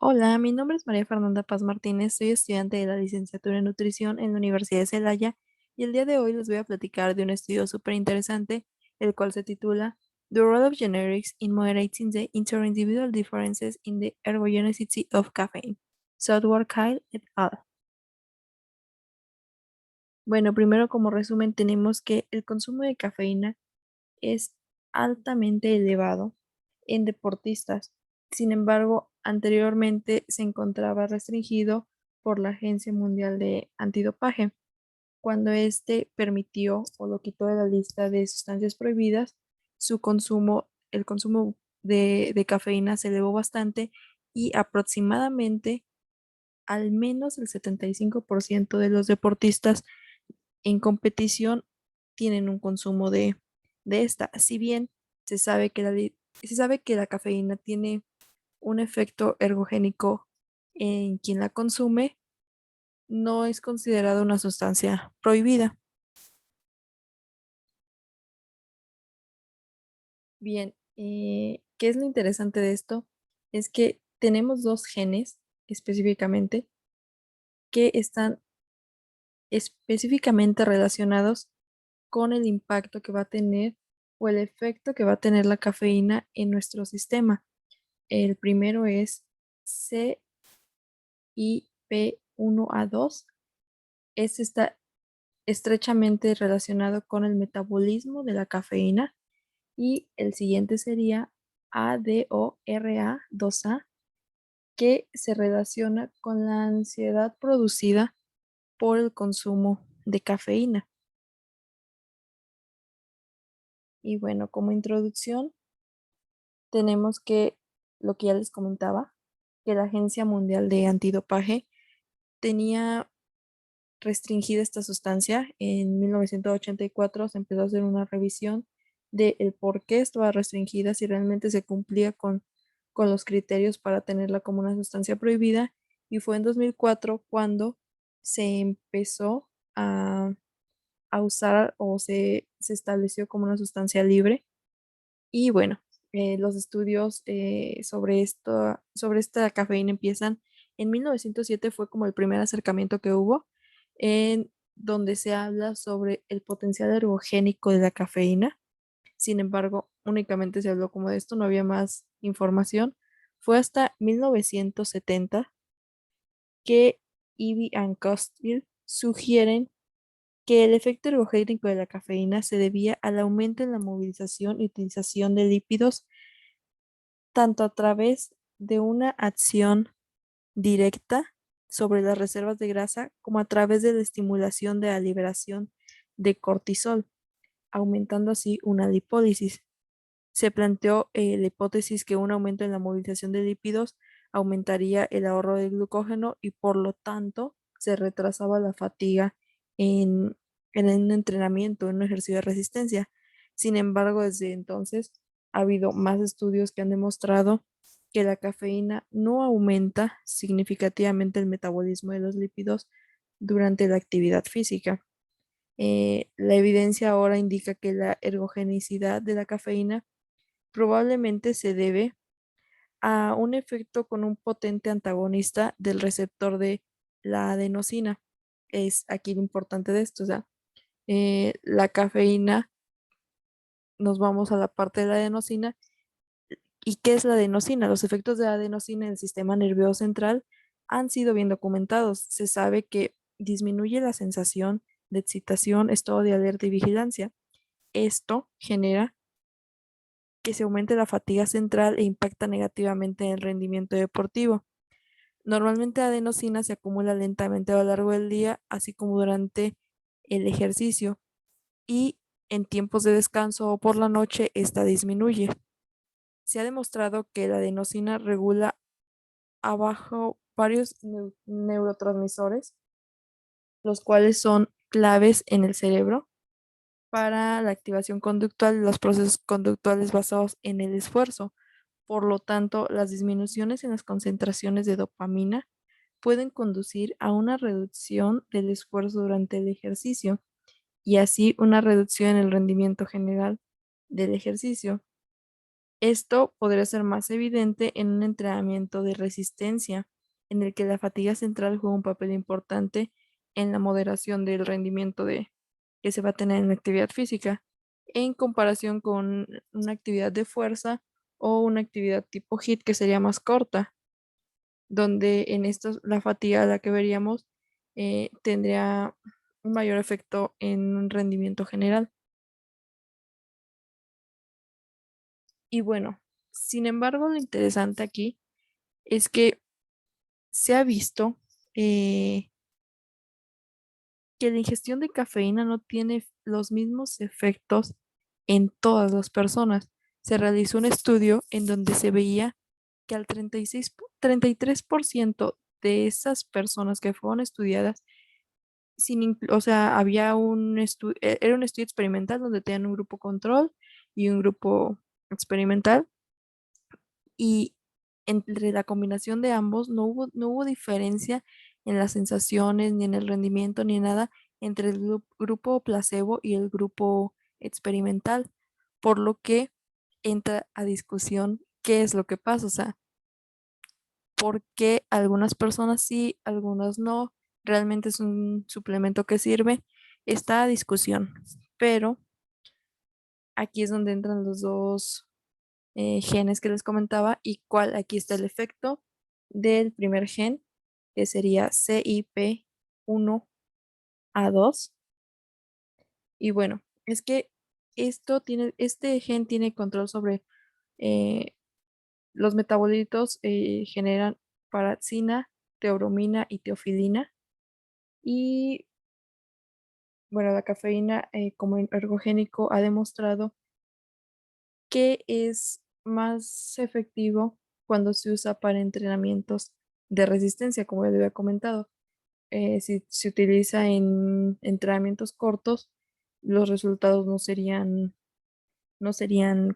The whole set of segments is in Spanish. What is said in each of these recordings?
Hola, mi nombre es María Fernanda Paz Martínez, soy estudiante de la licenciatura en nutrición en la Universidad de Celaya y el día de hoy les voy a platicar de un estudio súper interesante, el cual se titula The Role of Generics in Moderating the Interindividual Differences in the Ergogenicity of Caffeine. Software Kyle et al. Bueno, primero como resumen tenemos que el consumo de cafeína es altamente elevado en deportistas. Sin embargo, anteriormente se encontraba restringido por la Agencia Mundial de Antidopaje, cuando éste permitió o lo quitó de la lista de sustancias prohibidas, el consumo de cafeína se elevó bastante y aproximadamente al menos el 75% de los deportistas en competición tienen un consumo de esta. Si bien se sabe que se sabe que la cafeína tiene un efecto ergogénico en quien la consume, no es considerada una sustancia prohibida. Bien, ¿qué es lo interesante de esto? Es que tenemos dos genes específicamente que están específicamente relacionados con el impacto que va a tener o el efecto que va a tener la cafeína en nuestro sistema. El primero es CYP1A2. Este está estrechamente relacionado con el metabolismo de la cafeína y el siguiente sería ADORA2A, que se relaciona con la ansiedad producida por el consumo de cafeína. Y bueno, como introducción, tenemos que lo que ya les comentaba, que la Agencia Mundial de Antidopaje tenía restringida esta sustancia. En 1984 se empezó a hacer una revisión de el por qué estaba restringida, si realmente se cumplía con los criterios para tenerla como una sustancia prohibida. Y fue en 2004 cuando se empezó a usar o se estableció como una sustancia libre. Y bueno, los estudios sobre esta cafeína empiezan en 1907, fue como el primer acercamiento que hubo, en donde se habla sobre el potencial ergogénico de la cafeína. Sin embargo, únicamente se habló como de esto, no había más información. Fue hasta 1970 que Ivy y Costil sugieren que el efecto ergogénico de la cafeína se debía al aumento en la movilización y utilización de lípidos tanto a través de una acción directa sobre las reservas de grasa como a través de la estimulación de la liberación de cortisol, aumentando así una lipólisis. Se planteó la hipótesis que un aumento en la movilización de lípidos aumentaría el ahorro de glucógeno y por lo tanto se retrasaba la fatiga en, en un entrenamiento, en un ejercicio de resistencia. Sin embargo, desde entonces ha habido más estudios que han demostrado que la cafeína no aumenta significativamente el metabolismo de los lípidos durante la actividad física. La evidencia ahora indica que la ergogenicidad de la cafeína probablemente se debe a un efecto con un potente antagonista del receptor de la adenosina. Es aquí lo importante de esto, o sea, la cafeína, nos vamos a la parte de la adenosina. ¿Y qué es la adenosina? Los efectos de la adenosina en el sistema nervioso central han sido bien documentados. Se sabe que disminuye la sensación de excitación, estado de alerta y vigilancia. Esto genera que se aumente la fatiga central e impacta negativamente en el rendimiento deportivo. Normalmente la adenosina se acumula lentamente a lo largo del día, así como durante el ejercicio, y en tiempos de descanso o por la noche esta disminuye. Se ha demostrado que la adenosina regula abajo varios neurotransmisores, los cuales son claves en el cerebro para la activación conductual y los procesos conductuales basados en el esfuerzo. Por lo tanto, las disminuciones en las concentraciones de dopamina pueden conducir a una reducción del esfuerzo durante el ejercicio y así una reducción en el rendimiento general del ejercicio. Esto podría ser más evidente en un entrenamiento de resistencia, en el que la fatiga central juega un papel importante en la moderación del rendimiento que se va a tener en la actividad física, en comparación con una actividad de fuerza o una actividad tipo HIIT que sería más corta, donde en esto la fatiga a la que veríamos tendría un mayor efecto en un rendimiento general. Y bueno, sin embargo, lo interesante aquí es que se ha visto eh, que la ingestión de cafeína no tiene los mismos efectos en todas las personas. Se realizó un estudio en donde se veía que al 33% de esas personas que fueron estudiadas, o sea, había era un estudio experimental donde tenían un grupo control y un grupo experimental, y entre la combinación de ambos no hubo diferencia en las sensaciones, ni en el rendimiento, ni en nada entre el grupo placebo y el grupo experimental, por lo que entra a discusión qué es lo que pasa, o sea, por qué algunas personas sí, algunas no, realmente es un suplemento que sirve, está a discusión, pero aquí es donde entran los dos genes que les comentaba y cuál aquí está el efecto del primer gen, que sería CYP1A2. Y bueno, es que este gen tiene control sobre eh, los metabolitos, generan paraxina, teobromina y teofilina. Y bueno, la cafeína como ergogénico ha demostrado que es más efectivo cuando se usa para entrenamientos de resistencia, como ya le había comentado. Si se utiliza en entrenamientos cortos, los resultados no serían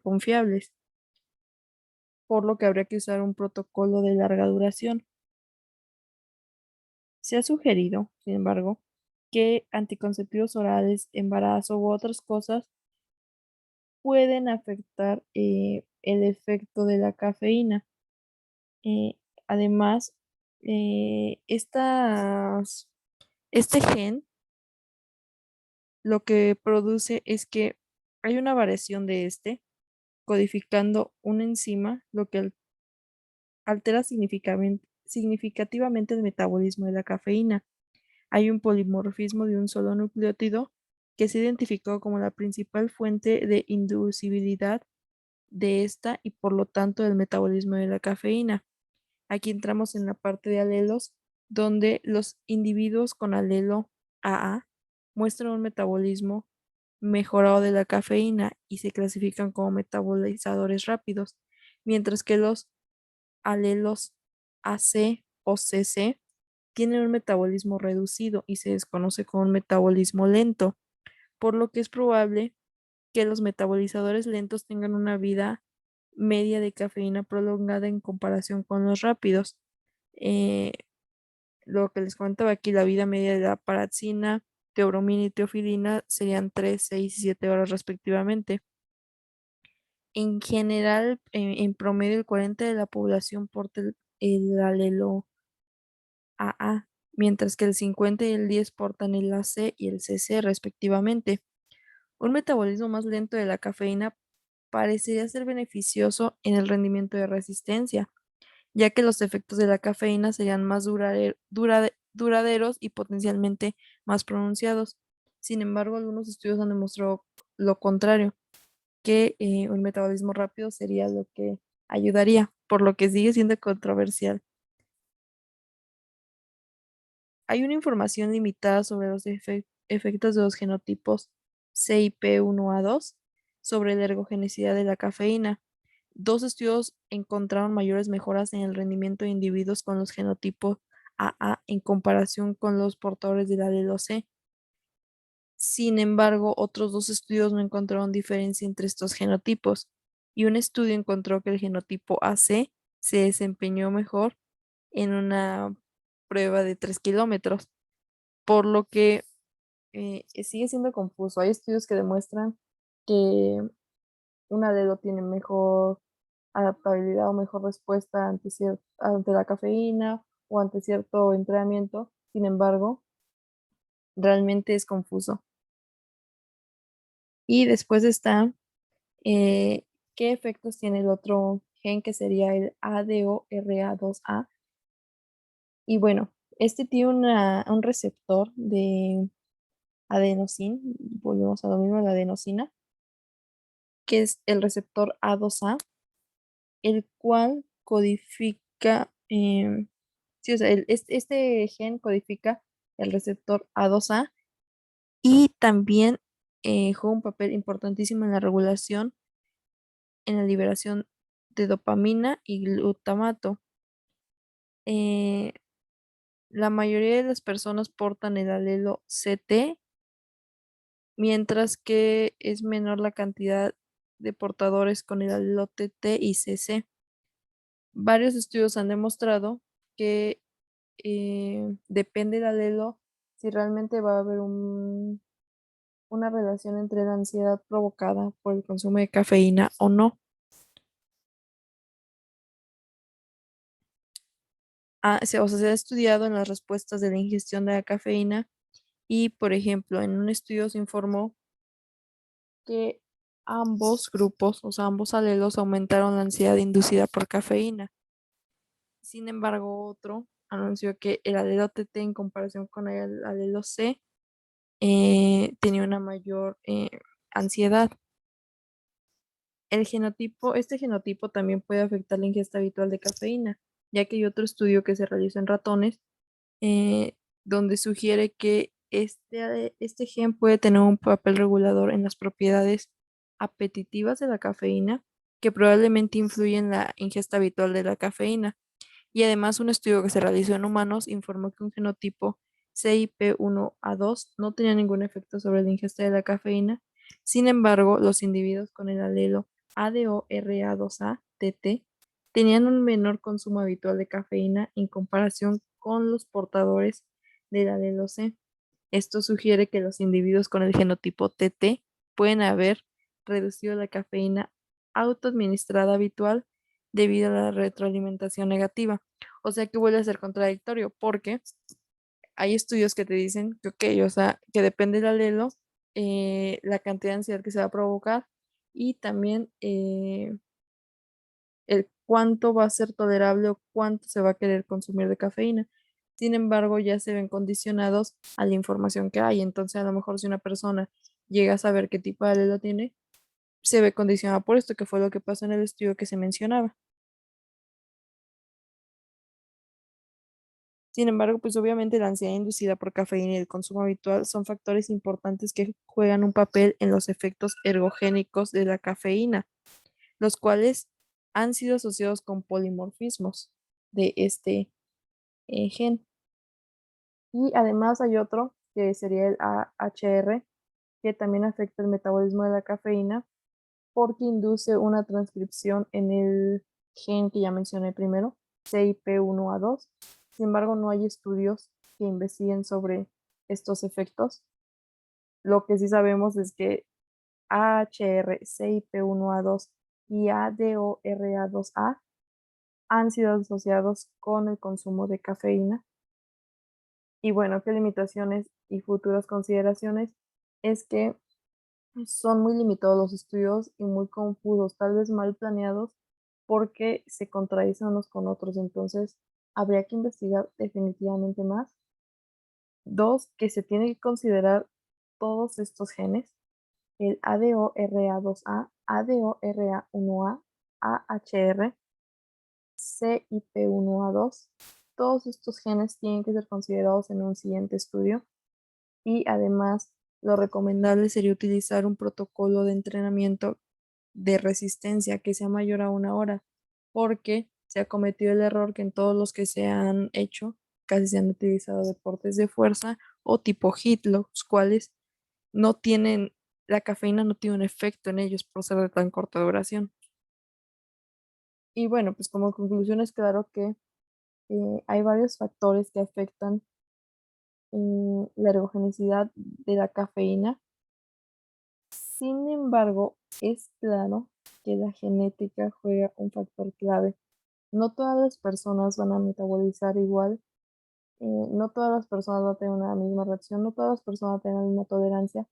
confiables, por lo que habría que usar un protocolo de larga duración. Se ha sugerido, sin embargo, que anticonceptivos orales, embarazo u otras cosas pueden afectar el efecto de la cafeína. Eh, Además, este gen lo que produce es que hay una variación de codificando una enzima, lo que altera significativamente el metabolismo de la cafeína. Hay un polimorfismo de un solo nucleótido que se identificó como la principal fuente de inducibilidad de esta y por lo tanto del metabolismo de la cafeína. Aquí entramos en la parte de alelos, donde los individuos con alelo AA muestran un metabolismo mejorado de la cafeína y se clasifican como metabolizadores rápidos, mientras que los alelos AC o CC tienen un metabolismo reducido y se desconoce como un metabolismo lento, por lo que es probable que los metabolizadores lentos tengan una vida media de cafeína prolongada en comparación con los rápidos. Eh, lo que les comentaba aquí, la vida media de la paraxina, teobromina y teofilina serían 3, 6 y 7 horas respectivamente. En general, en promedio, el 40 de la población porta el alelo AA, mientras que el 50 y el 10 portan el AC y el CC respectivamente. Un metabolismo más lento de la cafeína parecería ser beneficioso en el rendimiento de resistencia, ya que los efectos de la cafeína serían más duraderos y potencialmente más pronunciados. Sin embargo, algunos estudios han demostrado lo contrario, que un metabolismo rápido sería lo que ayudaría, por lo que sigue siendo controversial. Hay una información limitada sobre los efectos de los genotipos CYP1A2 sobre la ergogenicidad de la cafeína. Dos estudios encontraron mayores mejoras en el rendimiento de individuos con los genotipos AA en comparación con los portadores del alelo C. Sin embargo, otros dos estudios no encontraron diferencia entre estos genotipos, y un estudio encontró que el genotipo AC se desempeñó mejor en una prueba de 3 kilómetros, por lo que sigue siendo confuso. Hay estudios que demuestran que un alelo tiene mejor adaptabilidad o mejor respuesta ante la cafeína o ante cierto entrenamiento. Sin embargo, realmente es confuso. Y después está eh, qué efectos tiene el otro gen que sería el ADORA2A. Y bueno, este tiene un receptor de adenosina, volvemos a lo mismo, la adenosina, que es el receptor A2A, el cual codifica, sí, o sea, este gen codifica el receptor A2A y también juega un papel importantísimo en la regulación, en la liberación de dopamina y glutamato. Eh, la mayoría de las personas portan el alelo CT, mientras que es menor la cantidad de portadores con el alelo TT y CC. Varios estudios han demostrado que depende del alelo si realmente va a haber una relación entre la ansiedad provocada por el consumo de cafeína o no. O sea, se ha estudiado en las respuestas de la ingestión de la cafeína y, por ejemplo, en un estudio se informó que ambos grupos, o sea, ambos alelos aumentaron la ansiedad inducida por cafeína. Sin embargo, otro anunció que el alelo TT en comparación con el alelo C tenía una mayor ansiedad. Este genotipo también puede afectar la ingesta habitual de cafeína, ya que hay otro estudio que se realizó en ratones eh, donde sugiere que este gen puede tener un papel regulador en las propiedades apetitivas de la cafeína, que probablemente influye en la ingesta habitual de la cafeína. Y además, un estudio que se realizó en humanos informó que un genotipo CYP1A2 no tenía ningún efecto sobre la ingesta de la cafeína. Sin embargo, los individuos con el alelo ADORA2A TT tenían un menor consumo habitual de cafeína en comparación con los portadores del alelo C. Esto sugiere que los individuos con el genotipo TT pueden haber reducido la cafeína autoadministrada habitual debido a la retroalimentación negativa. O sea que vuelve a ser contradictorio porque hay estudios que te dicen que, ok, o sea, que depende del alelo, la cantidad de ansiedad que se va a provocar y también el cuánto va a ser tolerable o cuánto se va a querer consumir de cafeína. Sin embargo, ya se ven condicionados a la información que hay. Entonces, a lo mejor si una persona llega a saber qué tipo de alelo tiene, se ve condicionada por esto, que fue lo que pasó en el estudio que se mencionaba. Sin embargo, pues obviamente la ansiedad inducida por cafeína y el consumo habitual son factores importantes que juegan un papel en los efectos ergogénicos de la cafeína, los cuales han sido asociados con polimorfismos de este gen. Y además hay otro que sería el AHR, que también afecta el metabolismo de la cafeína porque induce una transcripción en el gen que ya mencioné primero, CYP1A2. Sin embargo, no hay estudios que investiguen sobre estos efectos. Lo que sí sabemos es que AHR, CYP1A2 y ADORA2A han sido asociados con el consumo de cafeína. Y bueno, qué limitaciones y futuras consideraciones es que son muy limitados los estudios y muy confusos, tal vez mal planeados porque se contradicen unos con otros. Entonces, habría que investigar definitivamente más. Dos, que se tiene que considerar todos estos genes, el ADORA2A, ADORA1A, AHR, CYP1A2. Todos estos genes tienen que ser considerados en un siguiente estudio y además lo recomendable sería utilizar un protocolo de entrenamiento de resistencia que sea mayor a 1 hora, porque se ha cometido el error que en todos los que se han hecho casi se han utilizado deportes de fuerza o tipo HIIT, los cuales no tienen, la cafeína no tiene un efecto en ellos por ser de tan corta duración. Y bueno, pues como conclusión es claro que hay varios factores que afectan la ergogenicidad de la cafeína. Sin embargo, es claro que la genética juega un factor clave. No todas las personas van a metabolizar igual, no todas las personas van a tener una misma reacción, no todas las personas van a tener la misma tolerancia.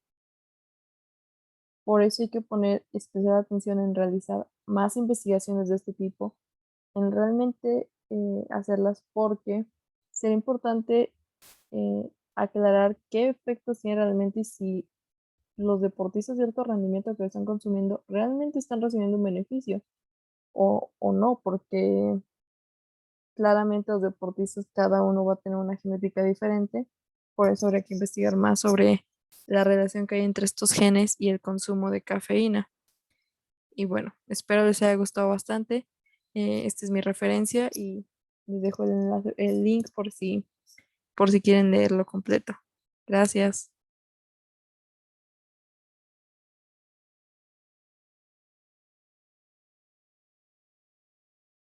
Por eso hay que poner especial atención en realizar más investigaciones de este tipo, en realmente hacerlas, porque será importante aclarar qué efectos tiene realmente y si los deportistas de alto rendimiento que están consumiendo realmente están recibiendo un beneficio o no, porque claramente los deportistas cada uno va a tener una genética diferente, por eso habría que investigar más sobre la relación que hay entre estos genes y el consumo de cafeína. Y bueno, espero les haya gustado bastante. Esta es mi referencia y les dejo el link por si quieren leerlo completo. Gracias.